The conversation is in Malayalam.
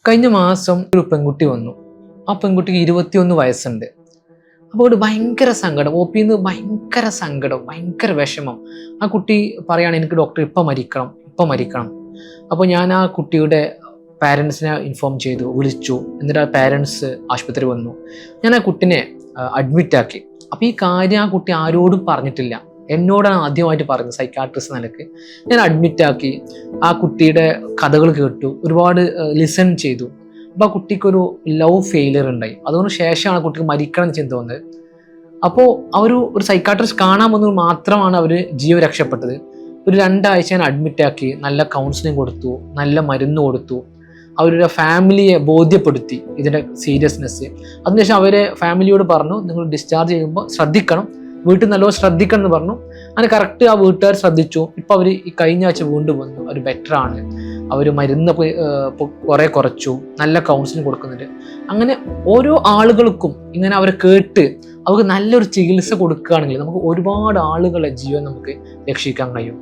കഴിഞ്ഞ മാസം ഒരു പെൺകുട്ടി വന്നു. ആ പെൺകുട്ടിക്ക് 21 വയസ്സുണ്ട്. അപ്പോൾ ഒരു ഭയങ്കര സങ്കടം, ഒ പിന്ന് ഭയങ്കര സങ്കടം, ഭയങ്കര വിഷമം. ആ കുട്ടി പറയാണ്, എനിക്ക് ഡോക്ടർ ഇപ്പം മരിക്കണം. അപ്പോൾ ഞാൻ ആ കുട്ടിയുടെ പാരൻസിനെ ഇൻഫോം ചെയ്തു, വിളിച്ചു. എന്നിട്ട് ആ പാരൻസ് ആശുപത്രി വന്നു. ഞാൻ ആ കുട്ടിനെ അഡ്മിറ്റാക്കി. അപ്പോൾ ഈ കാര്യം ആ കുട്ടി ആരോടും പറഞ്ഞിട്ടില്ല. എന്നോടാണ് ആദ്യമായിട്ട് പറഞ്ഞത്. സൈക്കാട്രിസ്റ്റ് നിലക്ക് ഞാൻ അഡ്മിറ്റാക്കി. ആ കുട്ടിയുടെ കഥകൾ കേട്ടു, ഒരുപാട് ലിസൺ ചെയ്തു. അപ്പോൾ ആ കുട്ടിക്കൊരു ലവ് ഫെയിലിയർ ഉണ്ടായി. അതുകൊണ്ട് ശേഷമാണ് ആ കുട്ടിക്ക് മരിക്കണം എന്ന് ചിന്ത വന്നത്. അപ്പോൾ ഒരു സൈക്കാട്രിസ്റ്റ് കാണാൻ വന്നത് മാത്രമാണ് അവർ ജീവൻ രക്ഷപ്പെട്ടത്. ഒരു 2 ആഴ്ച ഞാൻ അഡ്മിറ്റാക്കി, നല്ല കൗൺസിലിംഗ് കൊടുത്തു, നല്ല മരുന്ന് കൊടുത്തു. അവരുടെ ഫാമിലിയെ ബോധ്യപ്പെടുത്തി ഇതിൻ്റെ സീരിയസ്നെസ്. അതിനുശേഷം അവരെ ഫാമിലിയോട് പറഞ്ഞു, നിങ്ങൾ ഡിസ്ചാർജ് ചെയ്യുമ്പോൾ ശ്രദ്ധിക്കണം, വീട്ടിൽ നല്ലോണം ശ്രദ്ധിക്കണം എന്ന് പറഞ്ഞു. അങ്ങനെ കറക്റ്റ് ആ വീട്ടുകാർ ശ്രദ്ധിച്ചു. ഇപ്പോൾ അവർ ഈ കഴിഞ്ഞ ആഴ്ച വീണ്ടും വന്നു, അവർ ബെറ്ററാണ്, അവർ മരുന്ന് കുറേ കുറച്ചു, നല്ല കൗൺസിലിംഗ് കൊടുക്കുന്നുണ്ട്. അങ്ങനെ ഓരോ ആളുകൾക്കും ഇങ്ങനെ അവരെ കേട്ട് അവർക്ക് നല്ലൊരു ചികിത്സ കൊടുക്കുകയാണെങ്കിൽ നമുക്ക് ഒരുപാട് ആളുകളെ ജീവൻ നമുക്ക് രക്ഷിക്കാൻ കഴിയും.